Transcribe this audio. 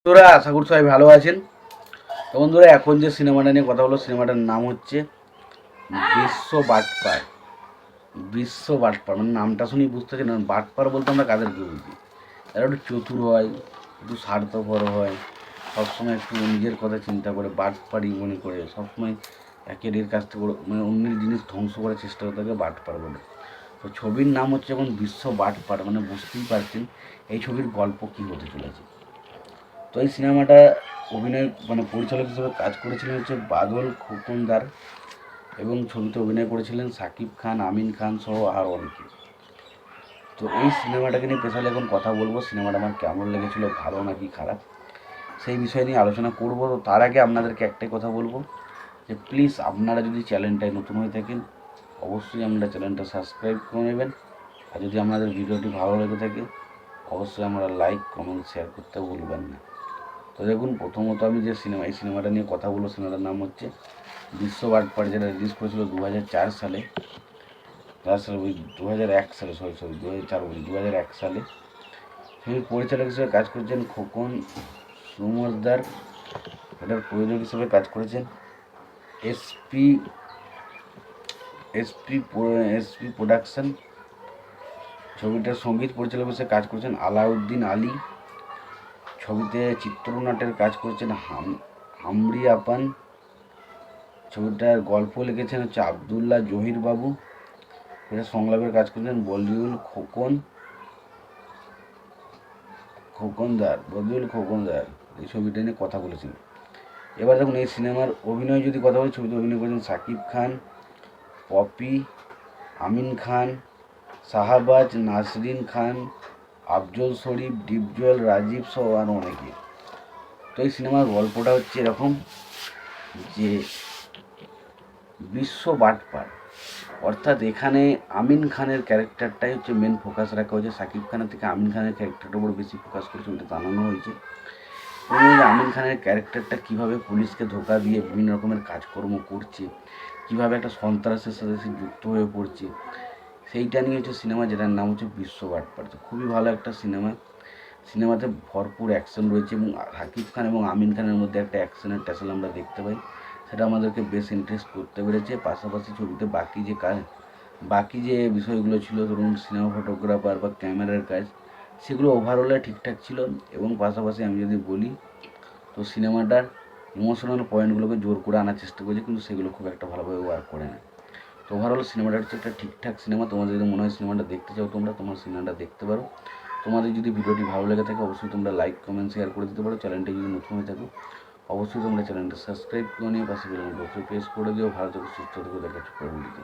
বন্ধুরা আশা করি সবাই ভালো আছেন। তো বন্ধুরা এখন যে সিনেমাটা নিয়ে কথা হলো, সিনেমাটার নাম হচ্ছে বিশ্ব বাটপার। বিশ্ব বাটপার মানে নামটা শুনেই বুঝতে পারছেন না, বাটপার বলতে আমরা কাদেরকে বুঝি? এরা একটু চতুর হয়, একটু স্বার্থপর হয়, সবসময় একটু নিজের কথা চিন্তা করে, বাটপারি মনে করে সবসময় একের এর কাছ থেকে মানে অন্যের জিনিস ধ্বংস করার চেষ্টা করতে থাকে, বাটপার বলে। তো ছবির নাম হচ্ছে এখন বিশ্ব বাটপার, মানে বুঝতেই পারছেন এই ছবির গল্প কী হতে চলেছে। তো এই সিনেমাটা অভিনয় মানে পরিচালক হিসেবে কাজ করেছিলেন হচ্ছে বাদল খোকনদার, এবং ছবিতে অভিনয় করেছিলেন সাকিব খান, আমিন খান সহ আর অনেকে। তো এই সিনেমাটাকে নিয়ে স্পেশালি এখন কথা বলবো, সিনেমাটা আমার কেমন লেগেছিলো, ভালো নাকি খারাপ, সেই বিষয় নিয়ে আলোচনা করব। তো তার আগে আপনাদেরকে একটাই কথা বলবো যে প্লিজ আপনারা যদি চ্যানেলটায় নতুন হয়ে থাকেন অবশ্যই আপনারা চ্যানেলটা সাবস্ক্রাইব করে নেবেন। আর যদি আপনাদের ভিডিওটি ভালো লেগে থাকে অবশ্যই আমরা লাইক কমেন্ট শেয়ার করতে ভুলবেন না। তো দেখুন, প্রথমত আমি যে এই সিনেমাটা নিয়ে কথা বলবো, সিনেমাটার নাম হচ্ছে বিশ্ব বাটপার, যেটা রিলিজ করেছিল 2004 সালে। 2001 সালে, সরি 2004 বলি, 2001 সালে। ছবির পরিচালক হিসেবে কাজ করেছেন খোকন সুমজদার। এটার প্রযোজক হিসেবে কাজ করেছেন এসপি এসপি এসপি প্রোডাকশন। ছবিটার সঙ্গীত পরিচালক হিসেবে কাজ করেছেন আলাউদ্দিন আলী। ছবিতে চিত্রনাট্যের কাজ করেছেন হামরি আপান। ছবিটার গল্প লিখেছেন হচ্ছে আবদুল্লাহ জহির বাবু। এটা সংলাপের কাজ করেছেন বদিউল খোকনদার। এই ছবিটা নিয়ে কথা বলেছেন। এবার দেখুন এই সিনেমার অভিনয় যদি কথা বলি, ছবিতে অভিনয় করেছেন সাকিব খান, পপি, আমিন খান, শাহবাজ, নাসরিন খান, আফজল শরীফ, ডিপজল, রাজীব সহ আর অনেকে। তো এই সিনেমার গল্পটা হচ্ছে এরকম যে বিশ্ব বাটপার, অর্থাৎ এখানে আমিন খানের ক্যারেক্টারটাই হচ্ছে মেন ফোকাস রাখা হয়েছে। সাকিব খানের থেকে আমিন খানের ক্যারেক্টারটার উপর বেশি ফোকাস করেছে, ওইটা জানানো হয়েছে। এবং আমিন খানের ক্যারেক্টারটা কীভাবে পুলিশকে ধোকা দিয়ে বিভিন্ন রকমের কাজকর্ম করছে, কীভাবে একটা সন্ত্রাসের সাথে সে যুক্ত হয়ে পড়ছে, সেইটা নিয়ে হচ্ছে সিনেমা, যেটার নাম হচ্ছে বিশ্ব বাটপার। তো খুবই ভালো একটা সিনেমা। সিনেমাতে ভরপুর অ্যাকশন রয়েছে এবং সাকিব খান এবং আমিন খানের মধ্যে একটা অ্যাকশনের ট্যাসেল আমরা দেখতে পাই, সেটা আমাদেরকে বেশ ইন্টারেস্ট করতে পেরেছে। পাশাপাশি ছবিতে বাকি যে বিষয়গুলো ছিল, ধরুন সিনেমা ফটোগ্রাফার বা ক্যামেরার কাজ, সেগুলো ওভারঅলে ঠিকঠাক ছিল। এবং পাশাপাশি আমি যদি বলি তো সিনেমাটার ইমোশনাল পয়েন্টগুলোকে জোর করে আনার চেষ্টা করেছে, কিন্তু সেগুলো খুব একটা ভালোভাবে ওয়ার্ক করে না। তো ওভারঅল সিনেমাটা হচ্ছে একটা ঠিকঠাক সিনেমা। তোমাদের যদি মনে হয় সিনেমাটা দেখতে চাও তোমার সিনেমাটা দেখতে পারো। তোমাদের যদি ভিডিওটি ভালো লেগে থাকে অবশ্যই তোমরা লাইক কমেন্ট শেয়ার করে দিতে পারো। চ্যানেলটি যদি নতুন হয়ে থাকো অবশ্যই তোমরা চ্যানেলটা সাবস্ক্রাইব করে নিয়ে পাশে বেল আইকনটা অবশ্যই প্রেস করে দিও। ভালো থেকো, সুস্থ থেকো, দেখা হচ্ছে পরের ভিডিওতে।